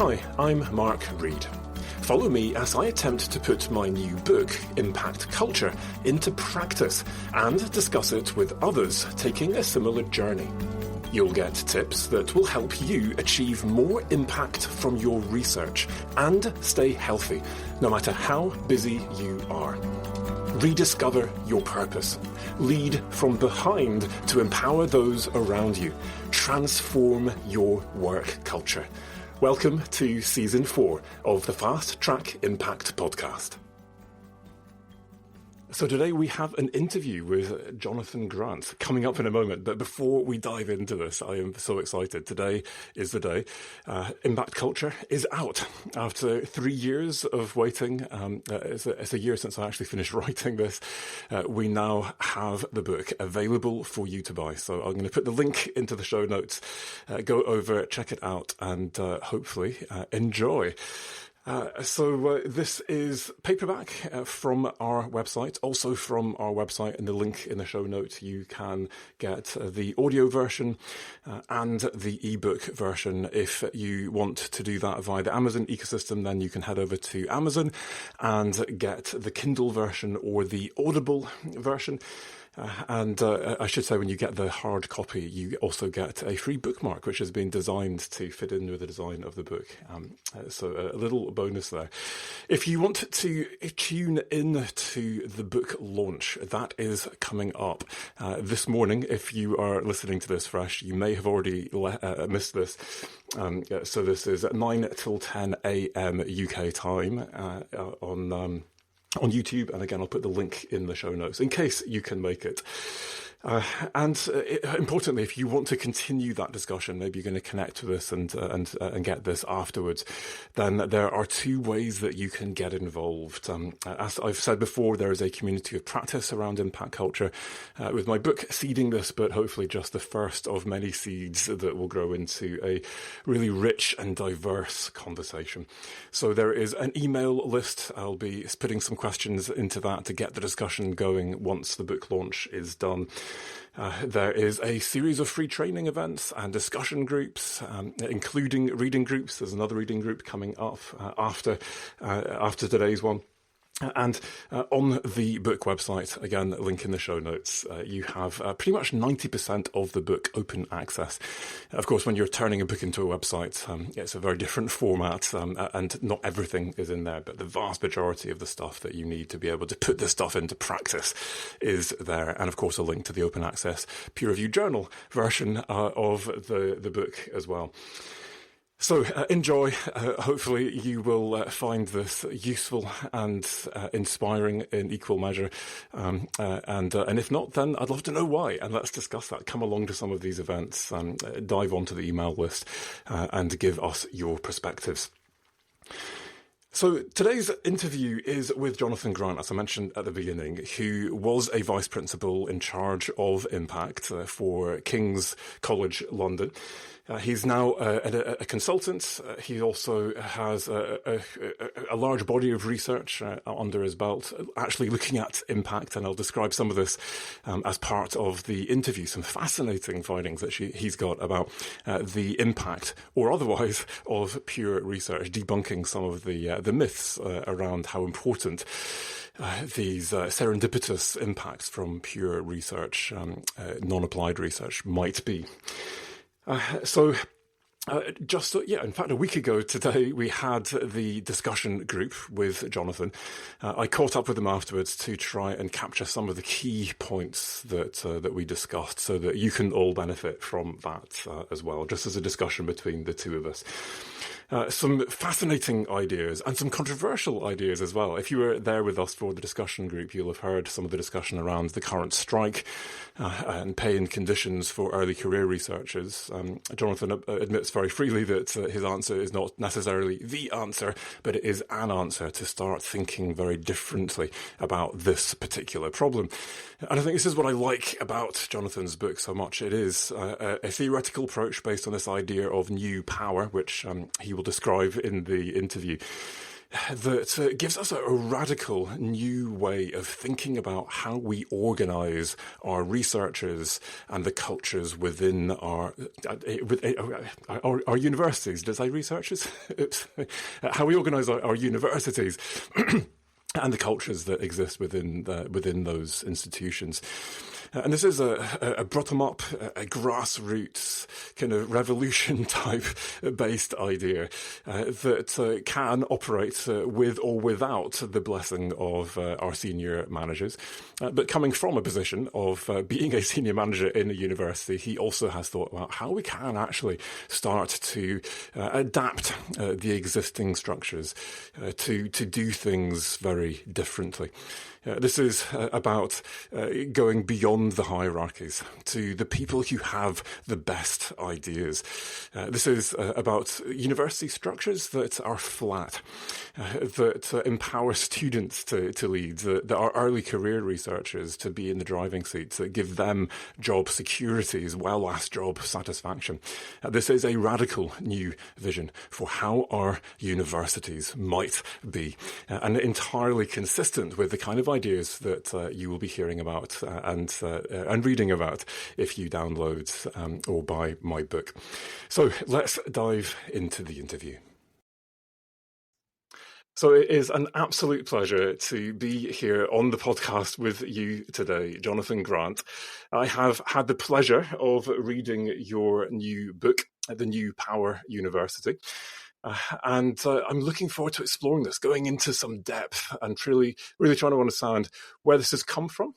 Hi, I'm Mark Reed. Follow me as I attempt to put my new book, Impact Culture, into practice and discuss it with others taking a similar journey. You'll get tips that will help you achieve more impact from your research and stay healthy, no matter how busy you are. Rediscover your purpose. Lead from behind to empower those around you. Transform your work culture. Welcome to Season 4 of the Fast Track Impact Podcast. So today we have an interview with Jonathan Grant coming up in a moment. But before we dive into this, I am so excited. Today is the day. Impact Culture is out after 3 years of waiting. It's a year since I actually finished writing this. We now have the book available for you to buy. So I'm going to put the link into the show notes. Go over, check it out, and hopefully enjoy. So this is paperback from our website. Also from our website, and the link in the show notes, you can get the audio version and the ebook version. If you want to do that via the Amazon ecosystem, then you can head over to Amazon and get the Kindle version or the Audible version. I should say, when you get the hard copy, you also get a free bookmark, which has been designed to fit in with the design of the book. So a little bonus there. If you want to tune in to the book launch, that is coming up this morning. If you are listening to this fresh, you may have already missed this. So this is at 9 till 10 a.m. UK time on YouTube, and again, I'll put the link in the show notes in case you can make it. Importantly, if you want to continue that discussion, maybe you're going to connect with us and get this afterwards, then there are two ways that you can get involved. As I've said before, there is a community of practice around impact culture, with my book seeding this, but hopefully just the first of many seeds that will grow into a really rich and diverse conversation. So there is an email list. I'll be putting some questions into that to get the discussion going once the book launch is done. There is a series of free training events and discussion groups, including reading groups. There's another reading group coming up after today's one. And on the book website, again, link in the show notes, you have pretty much 90% of the book open access. Of course, when you're turning a book into a website, it's a very different format, and not everything is in there, but the vast majority of the stuff that you need to be able to put this stuff into practice is there. And of course, a link to the open access peer-reviewed journal version of the book as well. So enjoy. Hopefully you will find this useful and inspiring in equal measure. And if not, then I'd love to know why. And let's discuss that. Come along to some of these events, dive onto the email list, and give us your perspectives. So today's interview is with Jonathan Grant, as I mentioned at the beginning, who was a vice principal in charge of Impact for King's College London. He's now a consultant. He also has a large body of research under his belt, actually looking at impact, and I'll describe some of this as part of the interview. Some fascinating findings that he's got about the impact, or otherwise, of pure research, debunking some of the myths around how important these serendipitous impacts from pure research, non-applied research, might be. In fact, a week ago today, we had the discussion group with Jonathan. I caught up with him afterwards to try and capture some of the key points that we discussed, so that you can all benefit from that as well, just as a discussion between the two of us. Some fascinating ideas and some controversial ideas as well. If you were there with us for the discussion group, you'll have heard some of the discussion around the current strike and pay and conditions for early career researchers. Jonathan admits very freely that his answer is not necessarily the answer, but it is an answer to start thinking very differently about this particular problem. And I think this is what I like about Jonathan's book so much. It is a theoretical approach based on this idea of new power, which he will describe in the interview. that gives us a radical new way of thinking about how we organize our researchers and the cultures within our universities. Did I say researchers? Oops. How we organize our universities. And the cultures that exist within those institutions. And this is a bottom-up, a grassroots kind of revolution-type based idea that can operate with or without the blessing of our senior managers. But coming from a position of being a senior manager in a university, he also has thought about how we can actually start to adapt the existing structures to do things very differently. This is about going beyond the hierarchies to the people who have the best ideas. This is about university structures that are flat, that empower students to lead, that are early career researchers to be in the driving seats, that give them job security as well as job satisfaction. This is a radical new vision for how our universities might be, and entirely consistent with the kind of ideas that you will be hearing about and reading about if you download or buy my book. So let's dive into the interview. So it is an absolute pleasure to be here on the podcast with you today, Jonathan Grant. I have had the pleasure of reading your new book, The New Power University. And I'm looking forward to exploring this, going into some depth and really trying to understand where this has come from,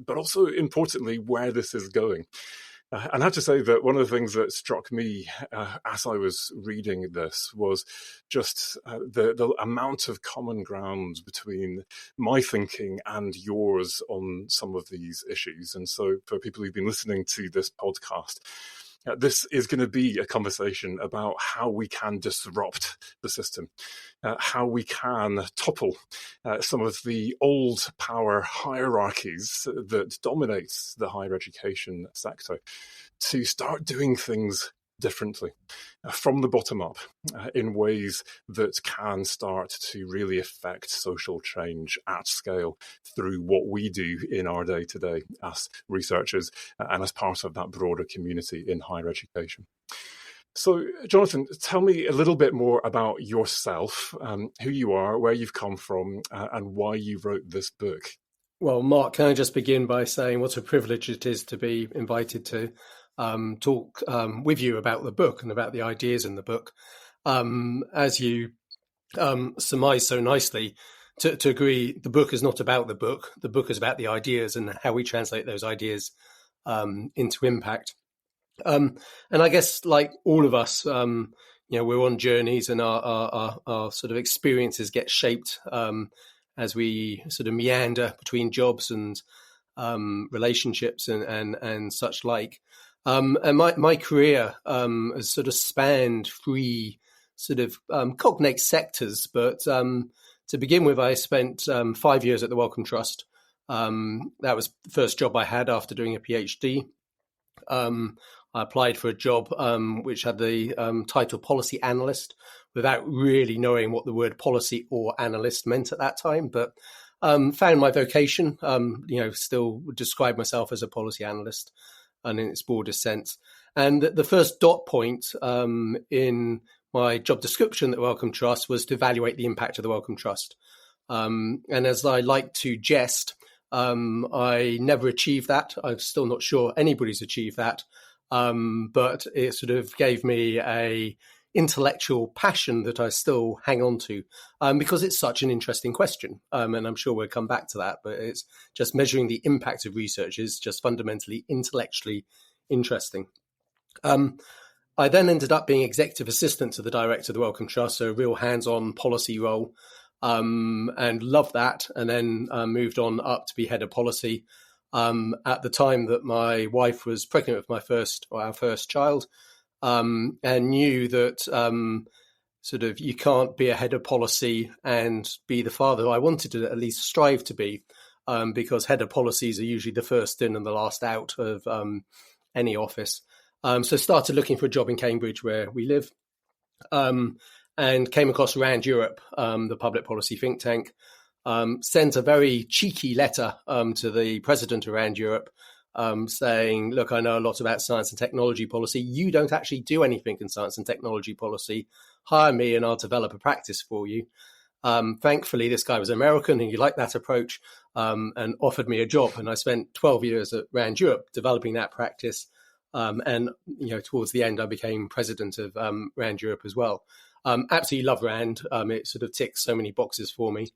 but also importantly, where this is going. And I have to say that one of the things that struck me as I was reading this was just the amount of common ground between my thinking and yours on some of these issues. And so for people who've been listening to this podcast, this is going to be a conversation about how we can disrupt the system, how we can topple some of the old power hierarchies that dominate the higher education sector to start doing things differently from the bottom up in ways that can start to really affect social change at scale through what we do in our day-to-day as researchers and as part of that broader community in higher education. So, Jonathan, tell me a little bit more about yourself, who you are, where you've come from, and why you wrote this book. Well, Mark, can I just begin by saying what a privilege it is to be invited to talk with you about the book and about the ideas in the book. As you surmise so nicely, to agree, the book is not about the book. The book is about the ideas and how we translate those ideas into impact. And I guess, like all of us, we're on journeys, and our sort of experiences get shaped as we sort of meander between jobs and relationships and such like. And my career has sort of spanned three sort of cognate sectors. But to begin with, I spent 5 years at the Wellcome Trust. That was the first job I had after doing a PhD. I applied for a job which had the title policy analyst without really knowing what the word policy or analyst meant at that time. But found my vocation, still would describe myself as a policy analyst and in its broadest sense. And the first dot point in my job description at the Wellcome Trust was to evaluate the impact of the Wellcome Trust. And as I like to jest, I never achieved that. I'm still not sure anybody's achieved that. But it sort of gave me a intellectual passion that I still hang on to because it's such an interesting question. And I'm sure we'll come back to that, but it's just measuring the impact of research is just fundamentally intellectually interesting. I then ended up being executive assistant to the director of the Wellcome Trust, so a real hands-on policy role, and loved that, and then moved on up to be head of policy at the time that my wife was pregnant with our first child, and knew that sort of you can't be a head of policy and be the father I wanted to at least strive to be, because head of policies are usually the first in and the last out of any office. So started looking for a job in Cambridge where we live, and and came across RAND Europe, the public policy think tank. Sent a very cheeky letter to the president of RAND Europe saying, look, I know a lot about science and technology policy. You don't actually do anything in science and technology policy. Hire me and I'll develop a practice for you. Thankfully, this guy was American and he liked that approach and offered me a job. And I spent 12 years at RAND Europe developing that practice. And towards the end, I became president of RAND Europe as well. Absolutely love RAND. It sort of ticks so many boxes for me.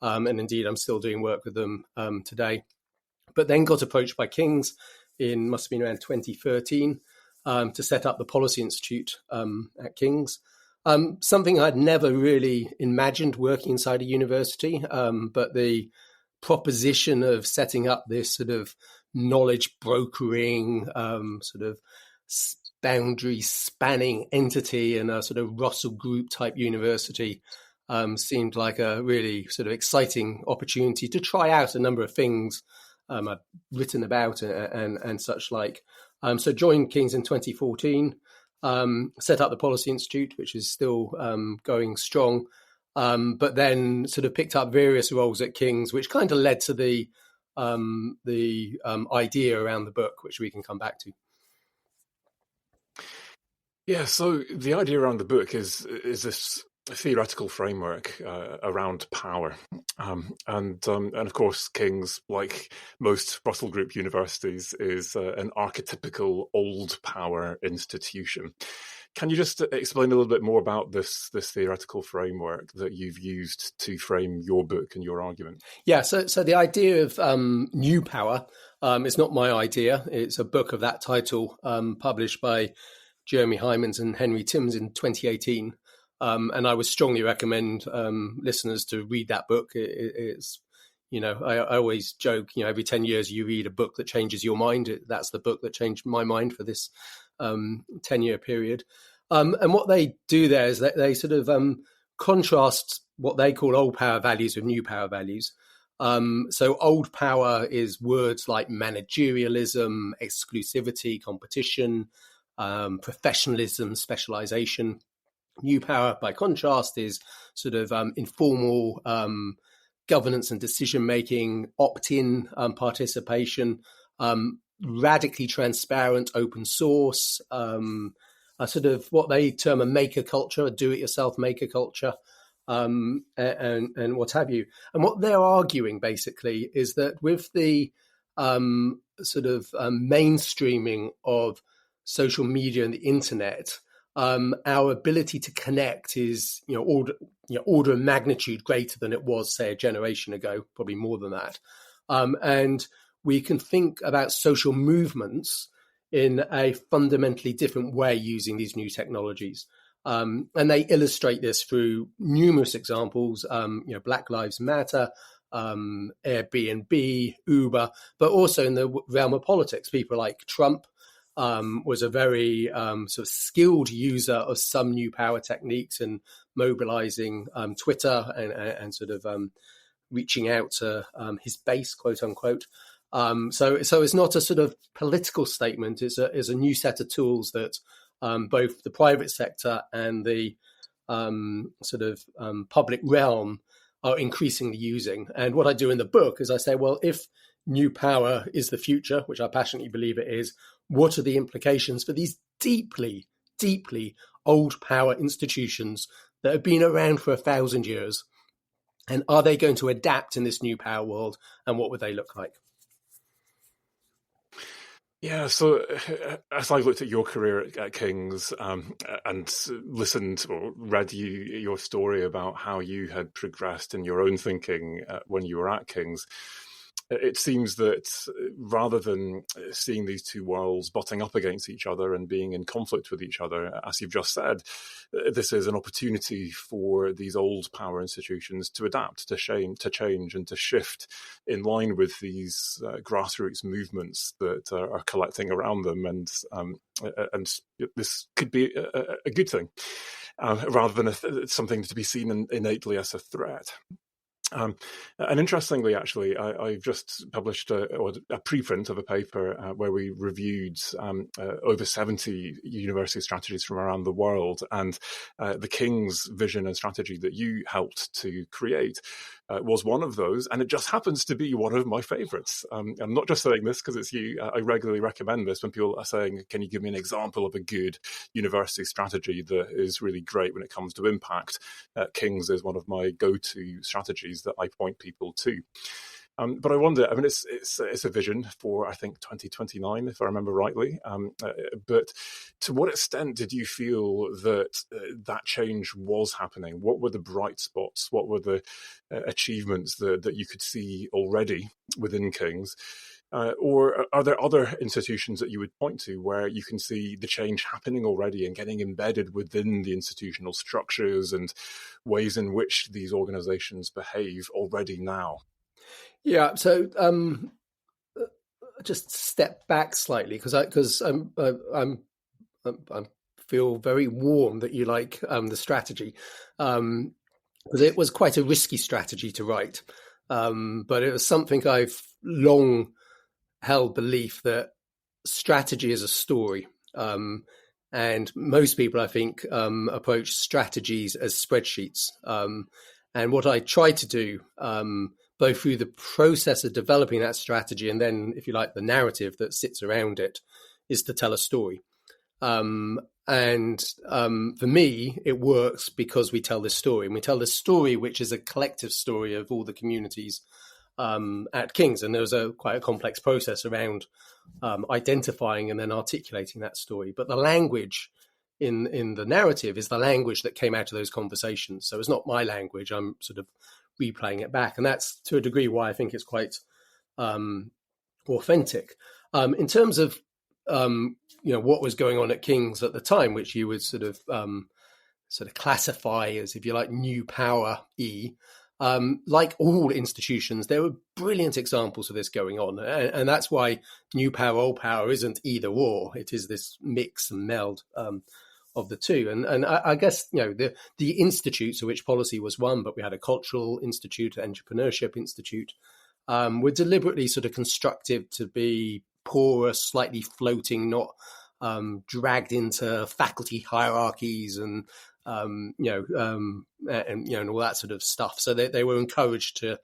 And indeed, I'm still doing work with them today. But then got approached by King's must have been around 2013, to set up the Policy Institute at King's. Something I'd never really imagined working inside a university, but the proposition of setting up this sort of knowledge brokering, sort of boundary spanning entity in a sort of Russell Group type university seemed like a really sort of exciting opportunity to try out a number of things I've written about and such like. So joined King's in 2014, set up the Policy Institute, which is still going strong, but then sort of picked up various roles at King's, which kind of led to the idea around the book, which we can come back to. Yeah, so the idea around the book is this theoretical framework around power, and of course, King's, like most Russell Group universities, is an archetypical old power institution. Can you just explain a little bit more about this theoretical framework that you've used to frame your book and your argument? Yeah, so the idea of new power is not my idea. It's a book of that title published by Jeremy Hymans and Henry Timms in 2018. And I would strongly recommend listeners to read that book. It's, I always joke, every 10 years you read a book that changes your mind. That's the book that changed my mind for this 10-year period. And what they do there is that they sort of contrast what they call old power values with new power values. So old power is words like managerialism, exclusivity, competition, professionalism, specialization. New power, by contrast, is sort of informal governance and decision-making, opt-in participation, radically transparent open source, sort of what they term a maker culture, a do-it-yourself maker culture, and what have you. And what they're arguing, basically, is that with the sort of mainstreaming of social media and the internet, our ability to connect is, order of magnitude greater than it was, say, a generation ago, probably more than that. And we can think about social movements in a fundamentally different way using these new technologies. And they illustrate this through numerous examples, Black Lives Matter, Airbnb, Uber, but also in the realm of politics, people like Trump, was a very sort of skilled user of some new power techniques and mobilizing Twitter and sort of reaching out to his base, quote unquote. So it's not a sort of political statement. It's a new set of tools that both the private sector and the sort of public realm are increasingly using. And what I do in the book is I say, well, if new power is the future, which I passionately believe it is, what are the implications for these deeply, deeply old power institutions that have been around for 1,000 years? And are they going to adapt in this new power world? And what would they look like? Yeah, so as I looked at your career at King's and listened or read your story about how you had progressed in your own thinking when you were at King's, it seems that rather than seeing these two worlds butting up against each other and being in conflict with each other, as you've just said, this is an opportunity for these old power institutions to adapt, to change, and to shift in line with these grassroots movements that are collecting around them. And this could be a good thing, rather than something to be seen innately as a threat. And interestingly, actually, I've just published a preprint of a paper where we reviewed over 70 university strategies from around the world, and the King's vision and strategy that you helped to create was one of those, and it just happens to be one of my favourites. I'm not just saying this because it's you. I regularly recommend this when people are saying, can you give me an example of a good university strategy that is really great when it comes to impact? King's is one of my go-to strategies that I point people to. But I wonder, I mean, it's a vision for, I think, 2029, if I remember rightly. But to what extent did you feel that that change was happening? What were the bright spots? What were the achievements that you could see already within King's? Or are there other institutions that you would point to where you can see the change happening already and getting embedded within the institutional structures and ways in which these organizations behave already now? Yeah, so just step back slightly because I feel very warm that you like the strategy, because it was quite a risky strategy to write, but it was something I've long held belief that strategy is a story, and most people, I think, approach strategies as spreadsheets, and what I try to do, both through the process of developing that strategy and then, if you like, the narrative that sits around it, is to tell a story. And for me, it works because we tell this story, and we tell this story, which is a collective story of all the communities at King's. And there was quite a complex process around identifying and then articulating that story. But the language in the narrative is the language that came out of those conversations. So it's not my language. I'm sort of replaying it back. And that's to a degree why I think it's quite authentic. In terms of what was going on at King's at the time, which you would sort of classify as, if you like, new power-y. Like all institutions, there were brilliant examples of this going on. And that's why new power, old power isn't either or. It is this mix and meld of the two. And I guess, the institutes, of which policy was one, but we had a cultural institute, an entrepreneurship institute, were deliberately sort of constructed to be porous, slightly floating, not dragged into faculty hierarchies and all that sort of stuff. So they were encouraged to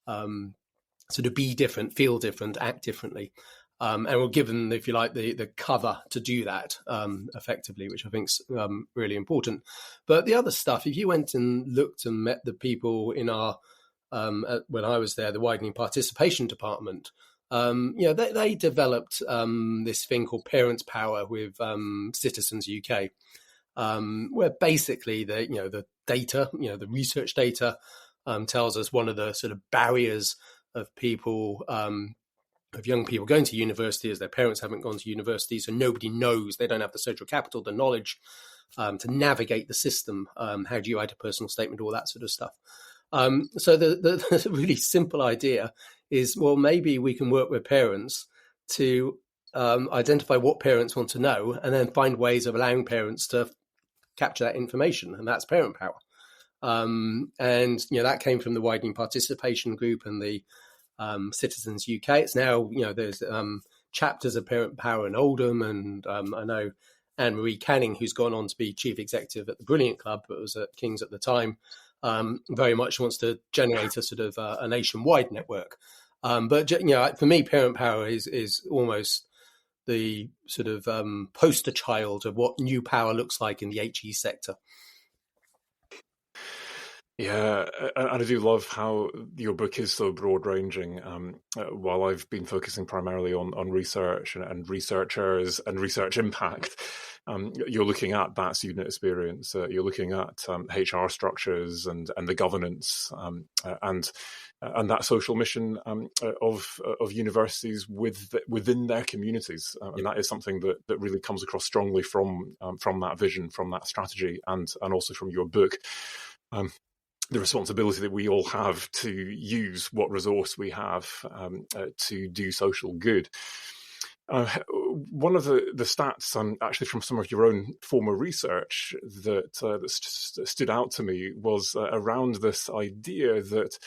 sort of be different, feel different, act differently, and were given, if you like, the cover to do that effectively, which I think is really important. But the other stuff, if you went and looked and met the people in our when I was there, the widening participation department, they developed this thing called Parents' Power with Citizens UK. Where basically the data, the research data tells us one of the sort of barriers of people, of young people going to university is their parents haven't gone to university, so nobody knows, they don't have the social capital, the knowledge to navigate the system. How do you write a personal statement, all that sort of stuff. So the really simple idea is, well, maybe we can work with parents to identify what parents want to know and then find ways of allowing parents to capture that information, and that's parent power. And that came from the widening participation group and the Citizens UK. It's now there's chapters of Parent Power in Oldham, and I know Anne-Marie Canning, who's gone on to be chief executive at the Brilliant Club, but was at King's at the time, very much wants to generate a sort of a nationwide network. But for me, Parent Power is almost the sort of poster child of what new power looks like in the HE sector. Yeah, and I do love how your book is so broad-ranging. While I've been focusing primarily on research and researchers and research impact, you're looking at that student experience. You're looking at HR structures and the governance and that social mission of universities within their communities, and that is something that really comes across strongly from that vision, from that strategy, and also from your book. The responsibility that we all have to use what resource we have to do social good. One of the stats, actually from some of your own former research, that stood out to me was around this idea that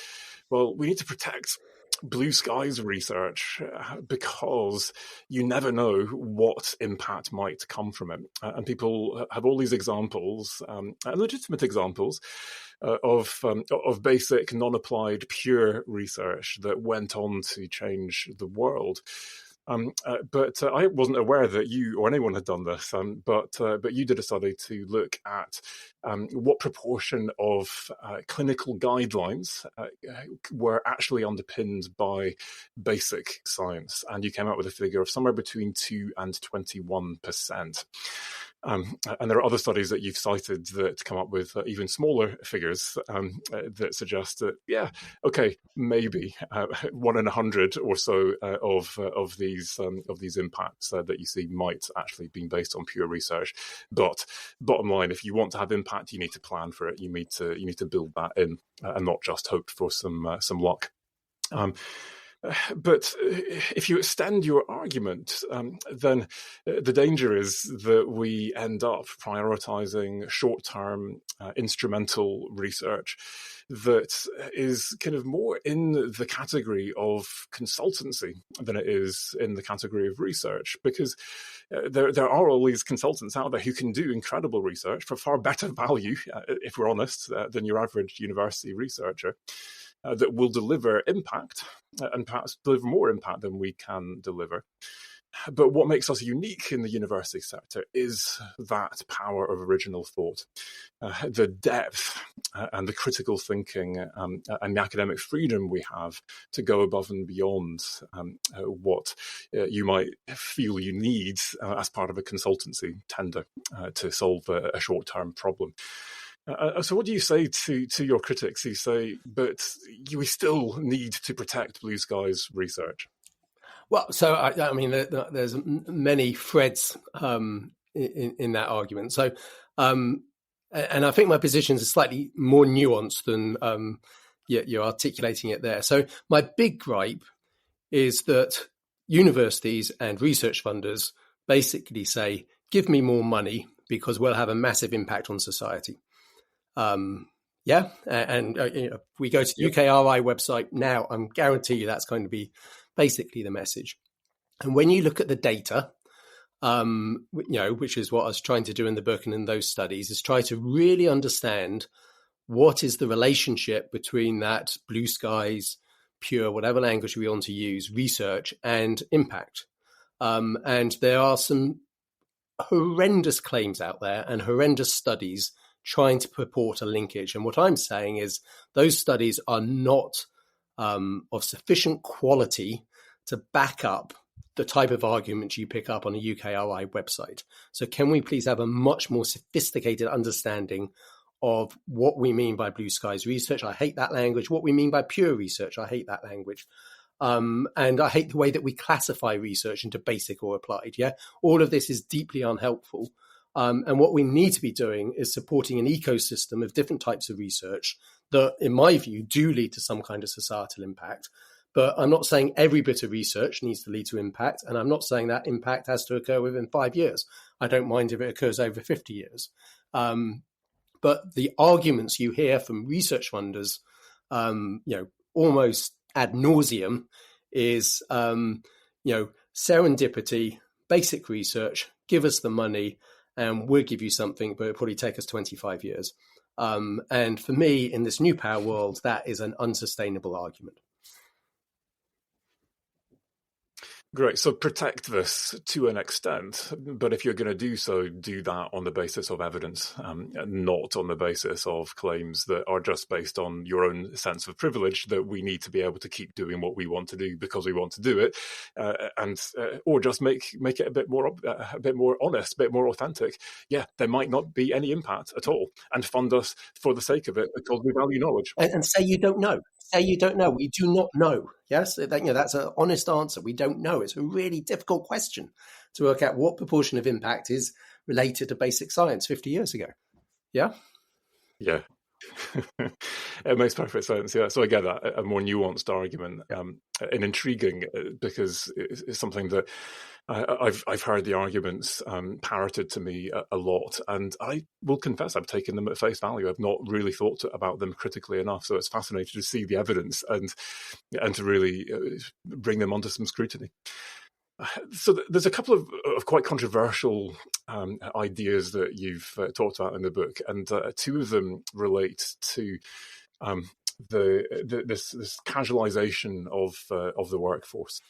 well, we need to protect blue skies research because you never know what impact might come from it. And people have all these examples, legitimate examples, of basic non-applied pure research that went on to change the world. But I wasn't aware that you or anyone had done this. But you did a study to look at what proportion of clinical guidelines were actually underpinned by basic science, and you came out with a figure of somewhere between 2 and 21%. And there are other studies that you've cited that come up with even smaller figures that suggest that, yeah, okay, maybe 1 in 100 or so of these impacts that you see might actually be based on pure research. But bottom line, if you want to have impact, you need to plan for it. You need to build that in and not just hope for some luck. But if you extend your argument, then the danger is that we end up prioritizing short-term instrumental research that is kind of more in the category of consultancy than it is in the category of research, because there are all these consultants out there who can do incredible research for far better value, if we're honest, than your average university researcher. That will deliver impact and perhaps deliver more impact than we can deliver. But what makes us unique in the university sector is that power of original thought, the depth and the critical thinking and the academic freedom we have to go above and beyond what you might feel you need as part of a consultancy tender to solve a short-term problem. So what do you say to your critics who say, but we still need to protect blue skies research? Well, so I mean, there's many threads in that argument. So, and I think my position is slightly more nuanced than you're articulating it there. So my big gripe is that universities and research funders basically say, give me more money because we'll have a massive impact on society. And if we go to the UKRI website now, I'm guarantee you that's going to be basically the message. And when you look at the data, which is what I was trying to do in the book and in those studies, is try to really understand what is the relationship between that blue skies, pure, whatever language we want to use, research and impact. And there are some horrendous claims out there and horrendous studies trying to purport a linkage. And what I'm saying is those studies are not of sufficient quality to back up the type of arguments you pick up on a UKRI website. So can we please have a much more sophisticated understanding of what we mean by blue skies research? I hate that language. What we mean by pure research, I hate that language. And I hate the way that we classify research into basic or applied. Yeah, all of this is deeply unhelpful. And what we need to be doing is supporting an ecosystem of different types of research that, in my view, do lead to some kind of societal impact. But I'm not saying every bit of research needs to lead to impact. And I'm not saying that impact has to occur within 5 years. I don't mind if it occurs over 50 years. But the arguments you hear from research funders, almost ad nauseum is, serendipity, basic research, give us the money, and we'll give you something, but it'll probably take us 25 years. And for me, in this new power world, that is an unsustainable argument. Great. So protect this to an extent, but if you're going to do so, do that on the basis of evidence, not on the basis of claims that are just based on your own sense of privilege that we need to be able to keep doing what we want to do because we want to do it, or just make it a bit more honest, a bit more authentic. Yeah, there might not be any impact at all, and fund us for the sake of it because we value knowledge. And say you don't know. Say you don't know. We do not know. Yes, that's an honest answer. We don't know. It's a really difficult question to work out what proportion of impact is related to basic science 50 years ago. Yeah? Yeah. It makes perfect sense. Yeah. So I get that, a more nuanced argument, and intriguing, because it's something that I've heard the arguments parroted to me a lot, and I will confess I've taken them at face value. I've not really thought about them critically enough. So it's fascinating to see the evidence and to really bring them onto some scrutiny. So there's a couple of quite controversial ideas that you've talked about in the book, and two of them relate to this casualization of the workforce.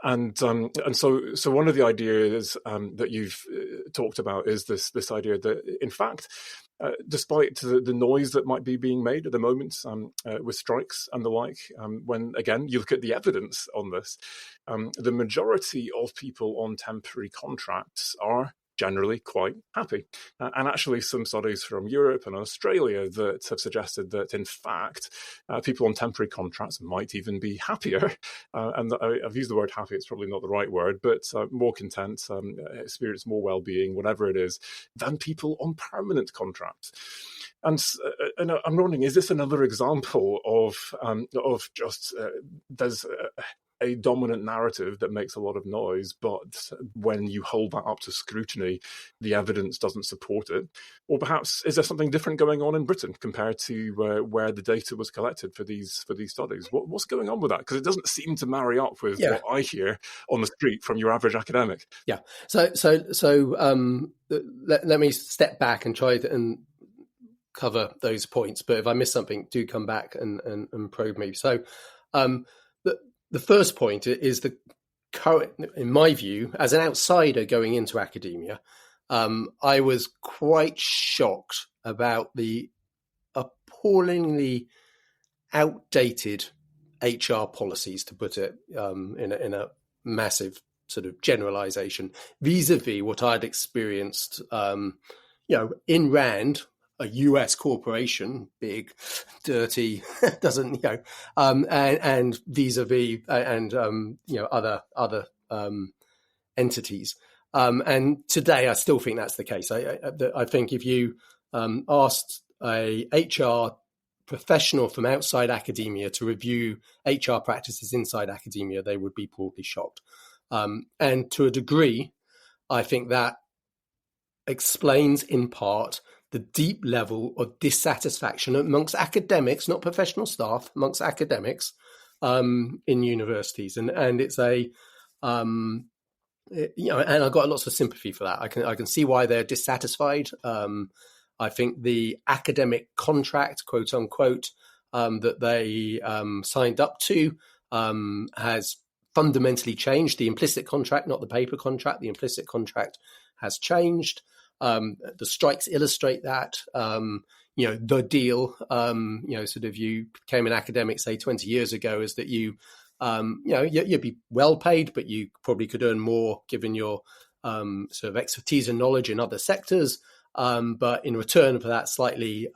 And so one of the ideas that you've talked about is this idea that, in fact, despite the noise that might be being made at the moment with strikes and the like, when again you look at the evidence on this, the majority of people on temporary contracts are generally quite happy. And actually some studies from Europe and Australia that have suggested that, in fact, people on temporary contracts might even be happier. And I've used the word happy, it's probably not the right word, but more content, experience more well-being, whatever it is, than people on permanent contracts. And I'm wondering, is this another example of just there's a dominant narrative that makes a lot of noise, but when you hold that up to scrutiny, the evidence doesn't support it? Or perhaps is there something different going on in Britain compared to where the data was collected for these studies? What's going on with that? Because it doesn't seem to marry up with what I hear on the street from your average academic. Yeah. So let me step back and try and cover those points. But if I miss something, do come back and probe me. So the first point is the current, in my view, as an outsider going into academia, I was quite shocked about the appallingly outdated HR policies, to put it in a massive sort of generalization, vis-a-vis what I'd experienced, in RAND, a US corporation, big, dirty, doesn't, and vis-a-vis and other entities. And today, I still think that's the case. I think if you asked a HR professional from outside academia to review HR practices inside academia, they would be broadly shocked. And to a degree, I think that explains in part the deep level of dissatisfaction amongst academics, not professional staff, amongst academics in universities. And it's and I've got lots of sympathy for that. I can see why they're dissatisfied. I think the academic contract, quote unquote, that they signed up to has fundamentally changed. The implicit contract, not the paper contract, the implicit contract has changed. The strikes illustrate that. The deal, sort of you became an academic, say 20 years ago, is that you'd be well paid, but you probably could earn more given your sort of expertise and knowledge in other sectors. But in return for that slightly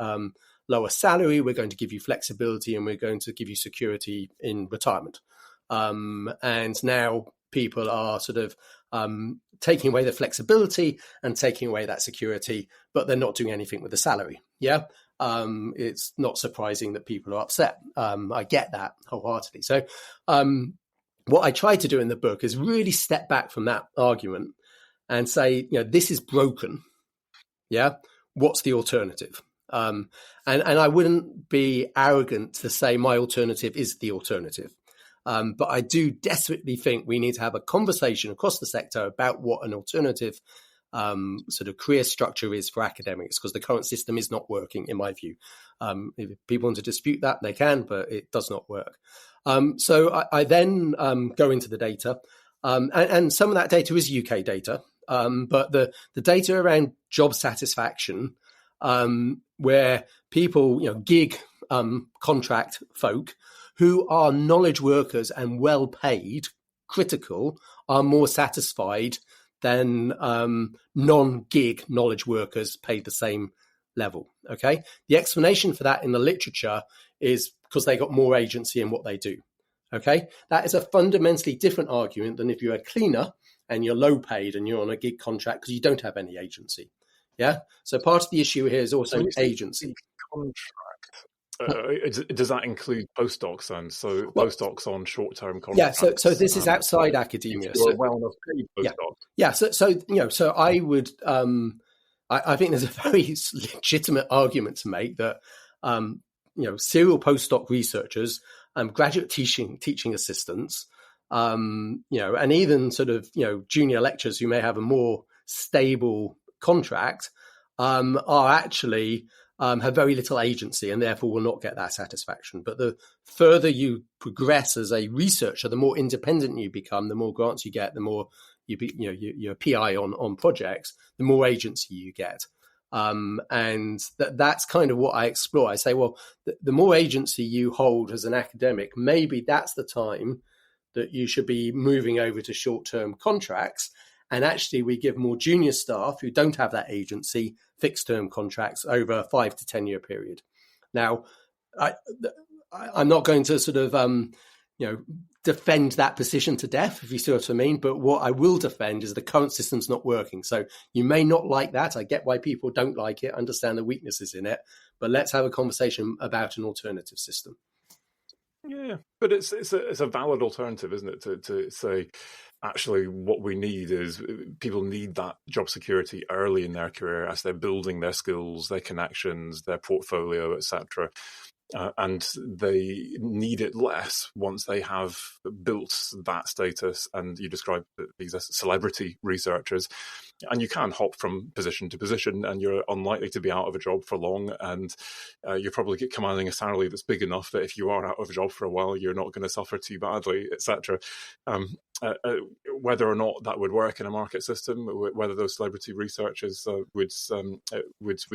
lower salary, we're going to give you flexibility and we're going to give you security in retirement. And now people are sort of taking away the flexibility and taking away that security, but they're not doing anything with the salary. Yeah. It's not surprising that people are upset. I get that wholeheartedly. So what I try to do in the book is really step back from that argument and say, this is broken. Yeah. What's the alternative? And I wouldn't be arrogant to say my alternative is the alternative. But I do desperately think we need to have a conversation across the sector about what an alternative sort of career structure is for academics, because the current system is not working, in my view. If people want to dispute that, they can, but it does not work. So I then go into the data, and some of that data is UK data, but the data around job satisfaction, where people, gig contract folk, who are knowledge workers and well paid, critical, are more satisfied than non-gig knowledge workers paid the same level. Okay, the explanation for that in the literature is because they got more agency in what they do. Okay, that is a fundamentally different argument than if you're a cleaner and you're low paid and you're on a gig contract because you don't have any agency. Yeah. So part of the issue here is also agency. Does that include postdocs then? So Well, postdocs on short-term yeah. contracts. So this is outside If academia. you're So a well enough paid yeah, postdoc. yeah. So I would. I think there's a very legitimate argument to make that serial postdoc researchers, graduate teaching assistants, and even sort of junior lecturers who may have a more stable contract are actually have very little agency and therefore will not get that satisfaction. But the further you progress as a researcher, the more independent you become, the more grants you get, the more you're a PI on projects, the more agency you get. And that's kind of what I explore. I say, well, the more agency you hold as an academic, maybe that's the time that you should be moving over to short-term contracts. And actually, we give more junior staff who don't have that agency fixed-term contracts over a 5 to 10 year period. Now, I'm not going to sort of defend that position to death, if you see what I mean. But what I will defend is the current system's not working. So you may not like that. I get why people don't like it, understand the weaknesses in it. But let's have a conversation about an alternative system. Yeah, but it's a valid alternative, isn't it? To say, actually, what we need is people need that job security early in their career as they're building their skills, their connections, their portfolio, etc. And they need it less once they have built that status. And you describe these as celebrity researchers. And you can hop from position to position, and you're unlikely to be out of a job for long. And you're probably commanding a salary that's big enough that if you are out of a job for a while, you're not going to suffer too badly, etc. Whether or not that would work in a market system, whether those celebrity researchers would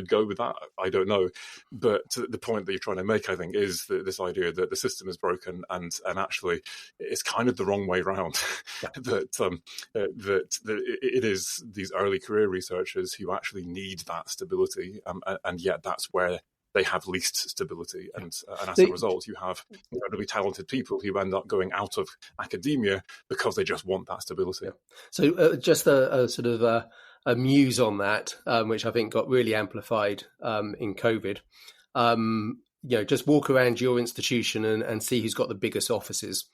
go with that, I don't know. But the point that you're trying to make, I think, is that this idea that the system is broken and actually it's kind of the wrong way round. Yeah. that it is these early career researchers who actually need that stability, and yet that's where they have least stability. And as a result, you have incredibly talented people who end up going out of academia because they just want that stability. Yeah. So just a sort of a muse on that, which I think got really amplified in COVID. Just walk around your institution and see who's got the biggest offices.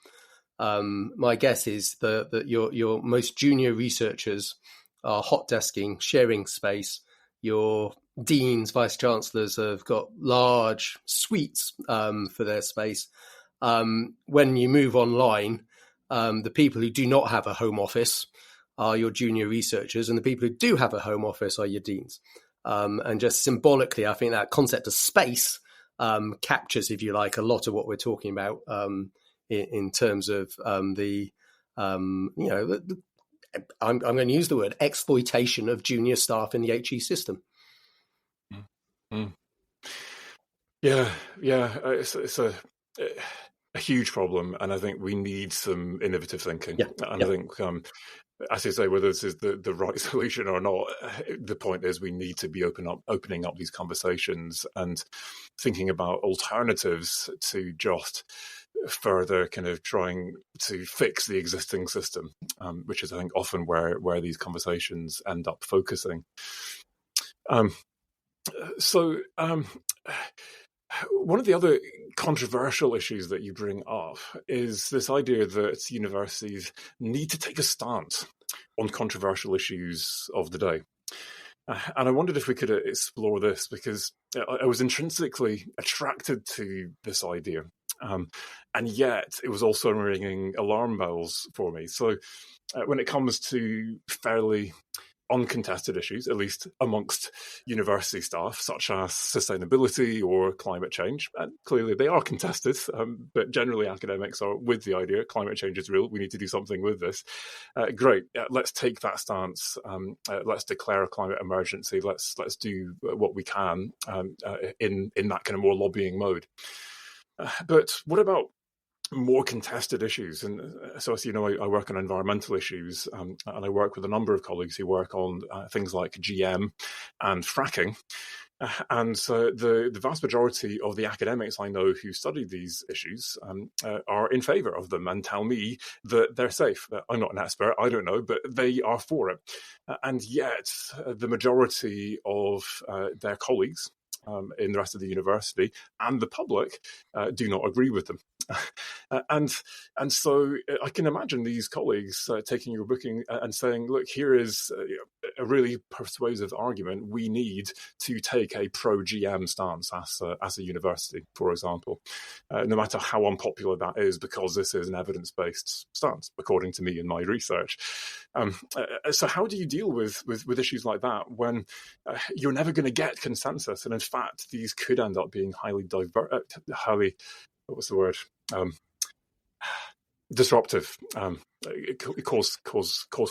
My guess is that your most junior researchers are hot desking, sharing space. Your deans, vice chancellors have got large suites for their space. When you move online, the people who do not have a home office are your junior researchers, and the people who do have a home office are your deans. And just symbolically, I think that concept of space captures, if you like, a lot of what we're talking about in terms of I'm going to use the word exploitation of junior staff in the HE system. Mm. Yeah. It's a huge problem, and I think we need some innovative thinking. Yeah. And I think, as you say, whether this is the right solution or not, the point is we need to be opening up these conversations and thinking about alternatives to just further kind of trying to fix the existing system, which is, I think, often where these conversations end up focusing. One of the other controversial issues that you bring up is this idea that universities need to take a stance on controversial issues of the day. And I wondered if we could explore this, because I was intrinsically attracted to this idea. And yet it was also ringing alarm bells for me. So when it comes to fairly uncontested issues, at least amongst university staff, such as sustainability or climate change, and clearly they are contested, but generally academics are with the idea climate change is real, we need to do something with this. Great, let's take that stance, let's declare a climate emergency, let's do what we can in that kind of more lobbying mode. But what about more contested issues? And so, as you know, I work on environmental issues, and I work with a number of colleagues who work on things like GM and fracking. And the vast majority of the academics I know who study these issues are in favour of them and tell me that they're safe. I'm not an expert, I don't know, but they are for it. And yet the majority of their colleagues in the rest of the university, and the public do not agree with them. And so I can imagine these colleagues taking your book and saying, look, here is a really persuasive argument. We need to take a pro-GM stance as a university, for example, no matter how unpopular that is, because this is an evidence-based stance, according to me in my research. So how do you deal with issues like that when you're never going to get consensus? And in fact, these could end up being highly disruptive, cause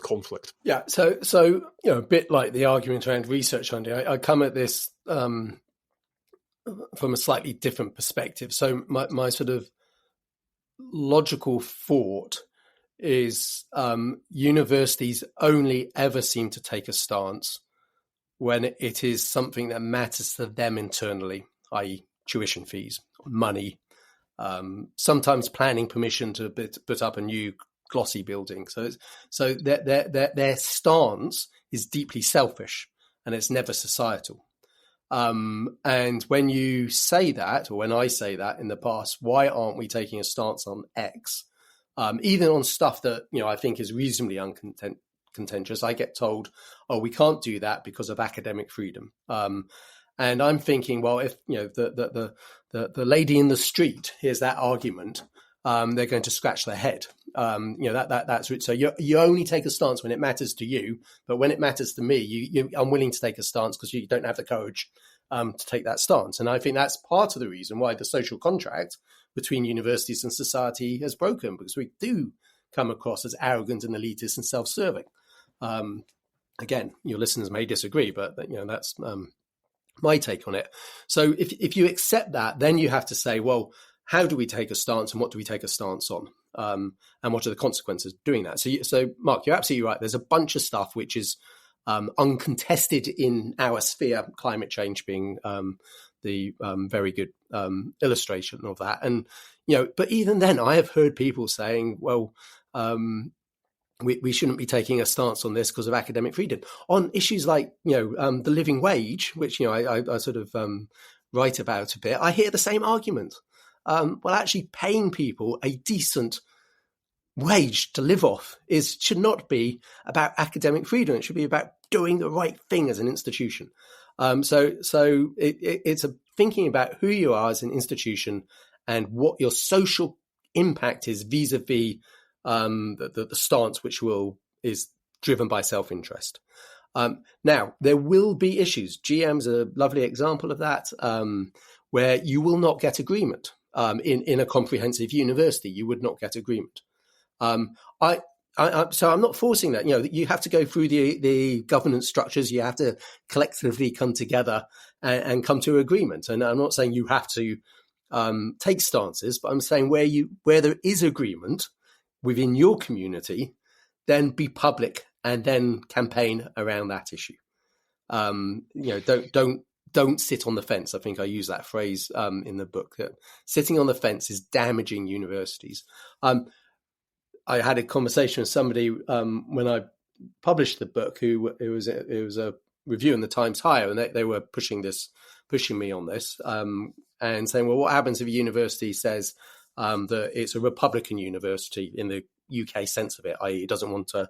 conflict. Yeah. So a bit like the argument around research funding, I come at this from a slightly different perspective. So my sort of logical thought is universities only ever seem to take a stance when it is something that matters to them internally, i.e. tuition fees, money, sometimes planning permission to put up a new glossy building. So their stance is deeply selfish, and it's never societal. And when you say that, or when I say that in the past, why aren't we taking a stance on X? Even on stuff that I think is reasonably contentious, I get told, "Oh, we can't do that because of academic freedom." And I'm thinking, well, if the lady in the street hears that argument, they're going to scratch their head. That's so you only take a stance when it matters to you, but when it matters to me, you're unwilling to take a stance because you don't have the courage to take that stance. And I think that's part of the reason why the social contract between universities and society has broken, because we do come across as arrogant and elitist and self-serving. Again, your listeners may disagree, but that's my take on it. So if you accept that, then you have to say, well, how do we take a stance and what do we take a stance on? And what are the consequences of doing that? So Mark, you're absolutely right. There's a bunch of stuff which is uncontested in our sphere, climate change being the very good illustration of that. And, but even then I have heard people saying, well, we shouldn't be taking a stance on this because of academic freedom. On issues like, the living wage, which, I sort of write about a bit, I hear the same argument. Well, actually paying people a decent wage to live off should not be about academic freedom. It should be about doing the right thing as an institution. So it's thinking about who you are as an institution and what your social impact is vis-a-vis the stance which is driven by self-interest. Now, there will be issues. GM's a lovely example of that, where you will not get agreement. In a comprehensive university, you would not get agreement. So I'm not forcing that. You have to go through the governance structures. You have to collectively come together and come to agreement. And I'm not saying you have to take stances, but I'm saying where there is agreement within your community, then be public and then campaign around that issue. Don't sit on the fence. I think I use that phrase in the book. That sitting on the fence is damaging universities. I had a conversation with somebody when I published the book it was a review in the Times Higher, and they were pushing me on this and saying, well, what happens if a university says that it's a Republican university in the UK sense of it, i.e. it doesn't want a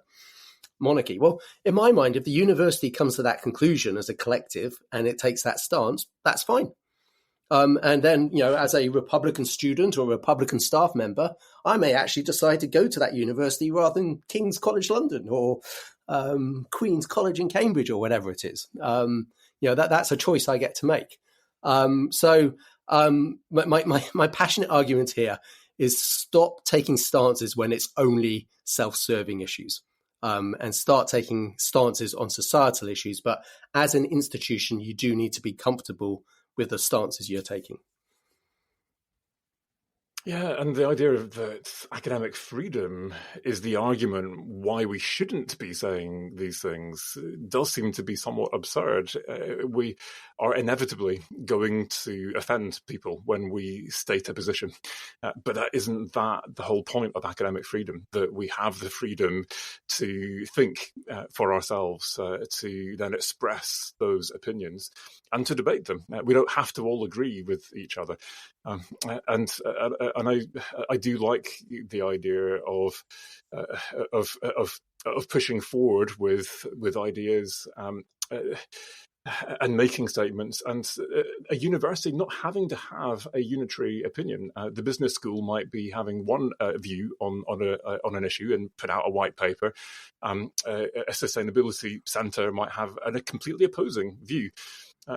monarchy? Well, in my mind, if the university comes to that conclusion as a collective and it takes that stance, that's fine. And then, as a Republican student or a Republican staff member, I may actually decide to go to that university rather than King's College London or Queen's College in Cambridge or whatever it is. That's a choice I get to make. So my passionate argument here is stop taking stances when it's only self-serving issues. And start taking stances on societal issues. But as an institution, you do need to be comfortable with the stances you're taking. Yeah, and the idea of that academic freedom is the argument why we shouldn't be saying these things does seem to be somewhat absurd. We are inevitably going to offend people when we state a position. But that isn't that the whole point of academic freedom, that we have the freedom to think for ourselves, to then express those opinions and to debate them. We don't have to all agree with each other. And I do like the idea of pushing forward with ideas. And making statements, and a university not having to have a unitary opinion. The business school might be having one view on an issue and put out a white paper. A sustainability centre might have a completely opposing view.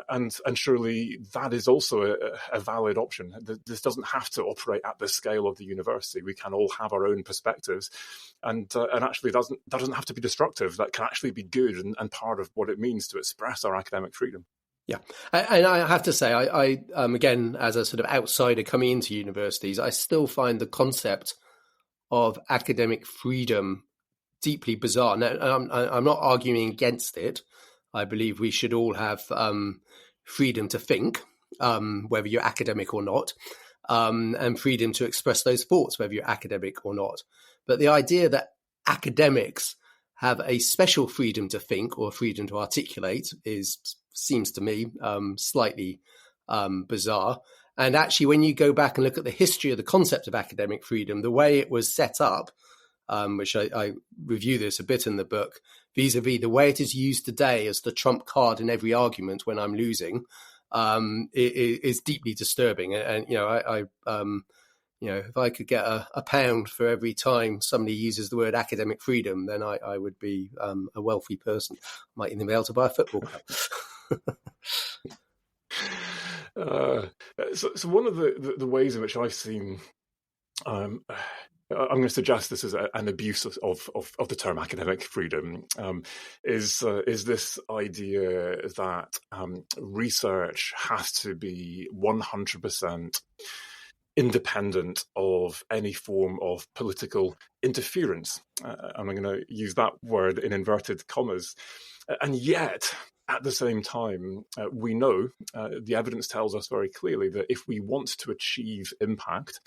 And surely that is also a valid option. This doesn't have to operate at the scale of the university. We can all have our own perspectives, and actually doesn't have to be destructive. That can actually be good and part of what it means to express our academic freedom. Yeah, and I have to say, I again, as a sort of outsider coming into universities, I still find the concept of academic freedom deeply bizarre. Now, I'm not arguing against it. I believe we should all have freedom to think, whether you're academic or not, and freedom to express those thoughts, whether you're academic or not. But the idea that academics have a special freedom to think or freedom to articulate seems to me slightly bizarre. And actually, when you go back and look at the history of the concept of academic freedom, the way it was set up, which I review this a bit in the book, vis-a-vis the way it is used today as the trump card in every argument when I'm losing, is deeply disturbing. And if I could get a pound for every time somebody uses the word academic freedom, then I would be a wealthy person. Might even be able to buy a football club. So one of the ways in which I've seen, I'm going to suggest this is an abuse of the term academic freedom, is this idea that research has to be 100% independent of any form of political interference. And I'm going to use that word in inverted commas. And yet, at the same time, we know, the evidence tells us very clearly that if we want to achieve impact,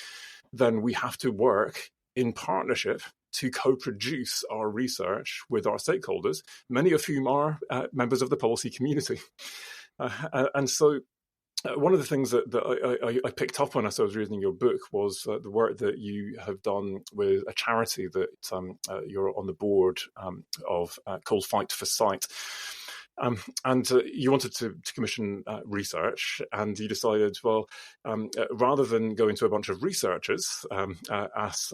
then we have to work in partnership to co-produce our research with our stakeholders, many of whom are members of the policy community. And so one of the things that I picked up on as I was reading your book was the work that you have done with a charity that you're on the board of called Fight for Sight. And you wanted to commission research, and you decided, well, rather than going to a bunch of researchers, as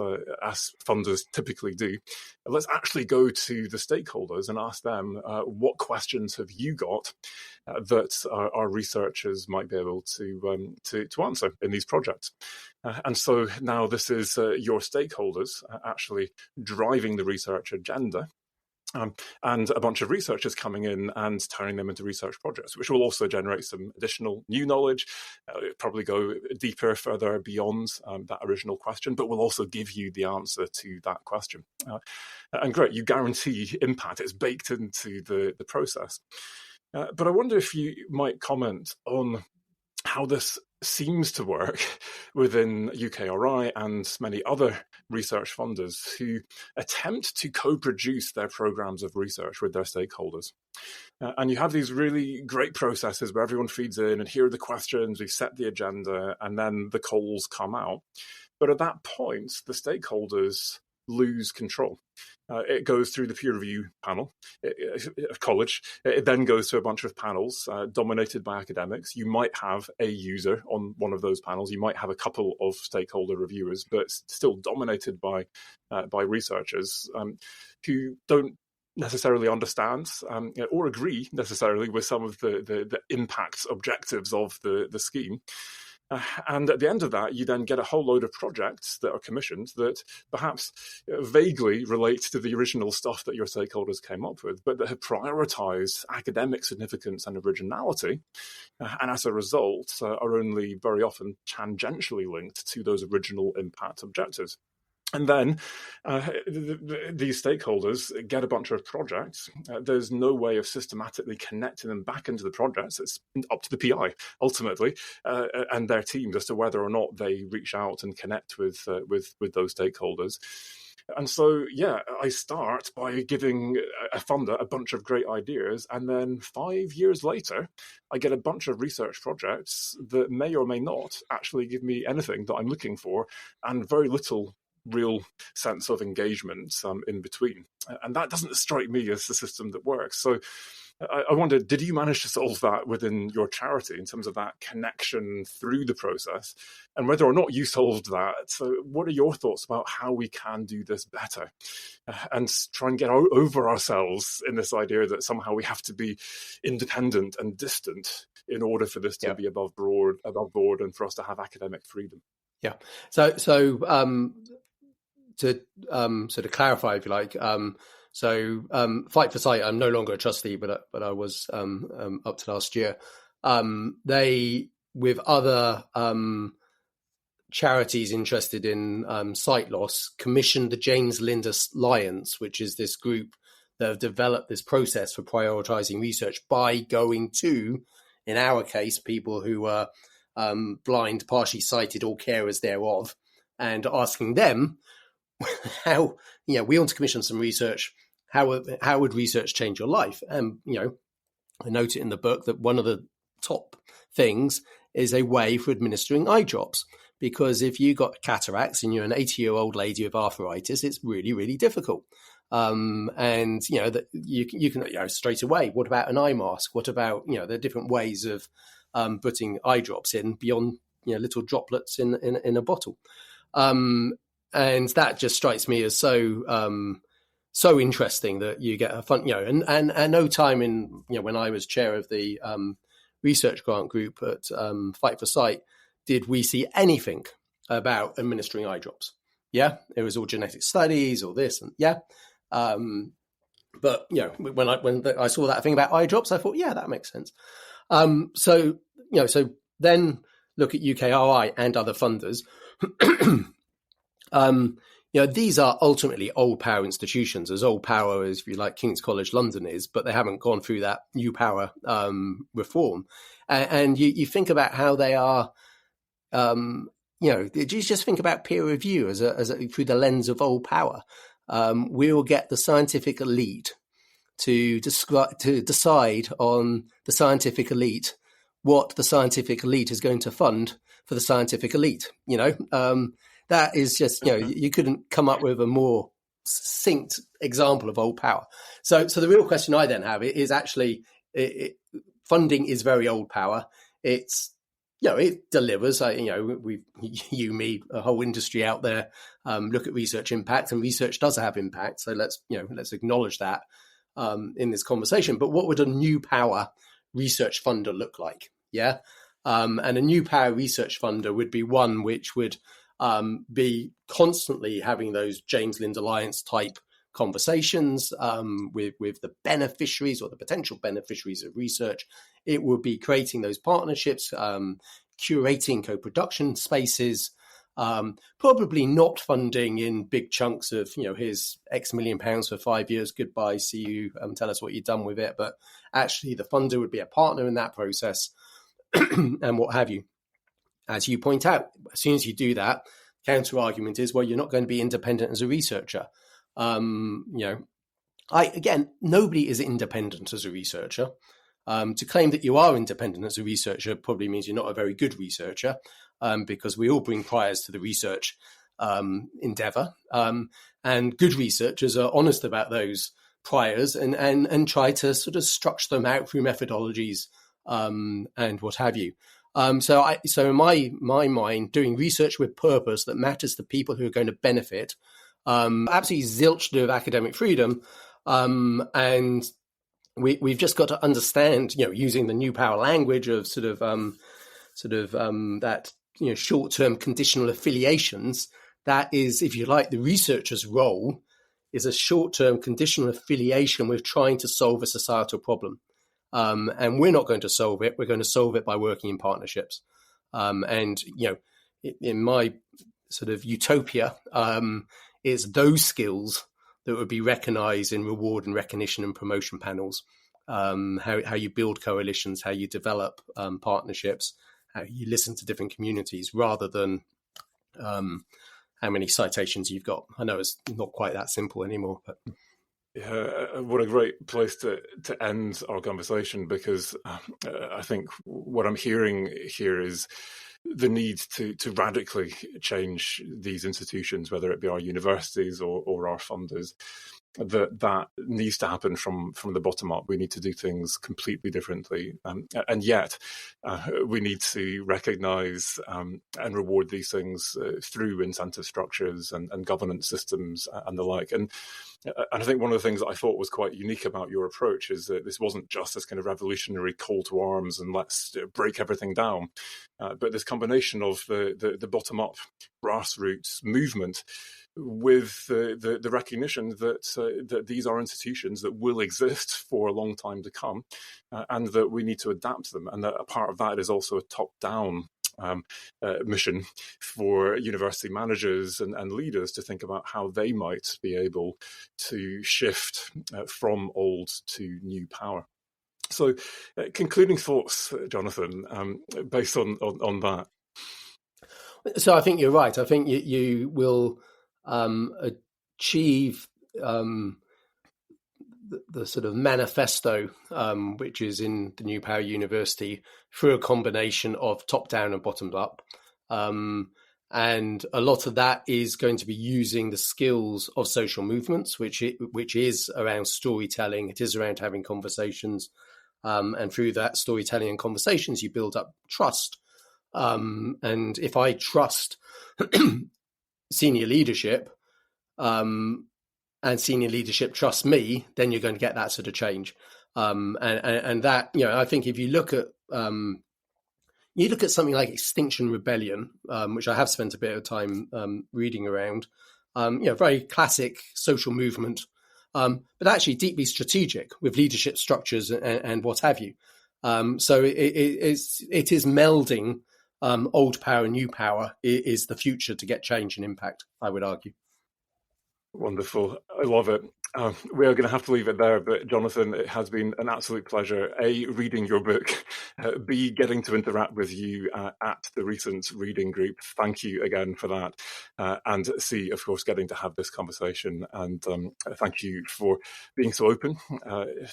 funders typically do, let's actually go to the stakeholders and ask them, what questions have you got that our researchers might be able to answer in these projects? And so now this is your stakeholders actually driving the research agenda. And a bunch of researchers coming in and turning them into research projects, which will also generate some additional new knowledge, probably go deeper, further beyond that original question, but will also give you the answer to that question. And great, you guarantee impact. It's baked into the process. But I wonder if you might comment on how this seems to work within UKRI and many other research funders who attempt to co-produce their programs of research with their stakeholders. And you have these really great processes where everyone feeds in and here are the questions, we've set the agenda, and then the calls come out. But at that point, the stakeholders lose control. It goes through the peer review panel of college. It then goes to a bunch of panels dominated by academics. You might have a user on one of those panels. You might have a couple of stakeholder reviewers, but still dominated by researchers who don't necessarily understand or agree necessarily with some of the impact objectives of the scheme. And at the end of that, you then get a whole load of projects that are commissioned that perhaps vaguely relate to the original stuff that your stakeholders came up with, but that have prioritized academic significance and originality, and as a result are only very often tangentially linked to those original impact objectives. And then these stakeholders get a bunch of projects. There's no way of systematically connecting them back into the projects. It's up to the PI, ultimately, and their teams as to whether or not they reach out and connect with those stakeholders. And so, yeah, I start by giving a funder a bunch of great ideas, and then 5 years later, I get a bunch of research projects that may or may not actually give me anything that I'm looking for, and very little real sense of engagement in between. And that doesn't strike me as the system that works. So I wonder, did you manage to solve that within your charity in terms of that connection through the process? And whether or not you solved that, so what are your thoughts about how we can do this better and try and get over ourselves in this idea that somehow we have to be independent and distant in order for this to be above board and for us to have academic freedom? Yeah. So to sort of clarify, if you like, Fight for Sight, I'm no longer a trustee, but I was up to last year. They, with other charities interested in sight loss, commissioned the James Linder Alliance, which is this group that have developed this process for prioritizing research by going to, in our case, people who are blind, partially sighted, or carers thereof, and asking them how, we want to commission some research. How would research change your life? And, I note it in the book that one of the top things is a way for administering eye drops. Because if you got cataracts and you're an 80-year-old lady with arthritis, it's really, really difficult. And, that you can straight away, what about an eye mask? What about, there are different ways of putting eye drops in beyond, little droplets in a bottle. And that just strikes me as so interesting that you get a fun, and no time in, when I was chair of the research grant group at Fight for Sight, did we see anything about administering eye drops. Yeah, it was all genetic studies or this and but when I saw that thing about eye drops, I thought, yeah, that makes sense. So then look at UKRI and other funders. These are ultimately old power institutions, as old power as, if you like, King's College London is, but they haven't gone through that new power reform. And you think about how they are, you just think about peer review as through the lens of old power. We will get the scientific elite to decide on the scientific elite, what the scientific elite is going to fund for the scientific elite. That is just, you couldn't come up with a more succinct example of old power. So the real question I then have is actually, funding is very old power. It's, it delivers, me, a whole industry out there, look at research impact, and research does have impact. So let's acknowledge that in this conversation. But what would a new power research funder look like? Yeah. And a new power research funder would be one which would be constantly having those James Linder Alliance type conversations with the beneficiaries or the potential beneficiaries of research. It would be creating those partnerships, curating co-production spaces, probably not funding in big chunks of, here's X million pounds for 5 years, goodbye, see you, tell us what you've done with it. But actually the funder would be a partner in that process and what have you. As you point out, as soon as you do that, counter argument is, well, you're not going to be independent as a researcher. Nobody is independent as a researcher. To claim that you are independent as a researcher probably means you're not a very good researcher, because we all bring priors to the research endeavor. And good researchers are honest about those priors and try to sort of structure them out through methodologies and what have you. So in my mind, doing research with purpose that matters to people who are going to benefit, absolutely zilch to do with academic freedom, and we've just got to understand, using the new power language of that short-term conditional affiliations, that is, if you like, the researcher's role is a short-term conditional affiliation with trying to solve a societal problem. And we're not going to solve it. We're going to solve it by working in partnerships. And, in my sort of utopia, it's those skills that would be recognized in reward and recognition and promotion panels. How you build coalitions, how you develop partnerships, how you listen to different communities, rather than how many citations you've got. I know it's not quite that simple anymore, but. Yeah, what a great place to end our conversation, because I think what I'm hearing here is the need to radically change these institutions, whether it be our universities or our funders. That needs to happen from the bottom up. We need to do things completely differently, and yet we need to recognise and reward these things through incentive structures and governance systems and the like. And I think one of the things that I thought was quite unique about your approach is that this wasn't just this kind of revolutionary call to arms and let's break everything down, but this combination of the bottom up grassroots movement with the recognition that these are institutions that will exist for a long time to come, and that we need to adapt them, and that a part of that is also a top-down mission for university managers and leaders to think about how they might be able to shift from old to new power. So, concluding thoughts, Jonathan, based on that. So I think you're right. I think you will achieve the sort of manifesto, which is in the New Power University, through a combination of top down and bottom up. And a lot of that is going to be using the skills of social movements, which is around storytelling. It is around having conversations. And through that storytelling and conversations, you build up trust. And if I trust senior leadership, and senior leadership trusts me, then you're going to get that sort of change. And that, I think if you look at something like Extinction Rebellion, which I have spent a bit of time reading around, very classic social movement, but actually deeply strategic with leadership structures and what have you. So it is melding old power and new power is the future to get change and impact, I would argue. Wonderful. I love it. We are going to have to leave it there, but Jonathan, it has been an absolute pleasure, A, reading your book, B, getting to interact with you at the recent reading group. Thank you again for that. And C, of course, getting to have this conversation. And thank you for being so open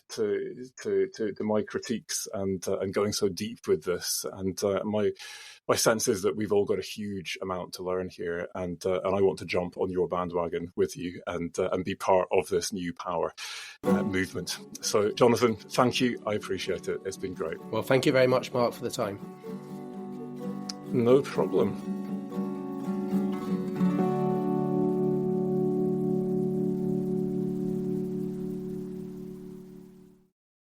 to my critiques and going so deep with this. And my sense is that we've all got a huge amount to learn here, and I want to jump on your bandwagon with you and be part of this new power movement. So, Jonathan, thank you. I appreciate it. It's been great. Well, thank you very much, Mark, for the time. No problem.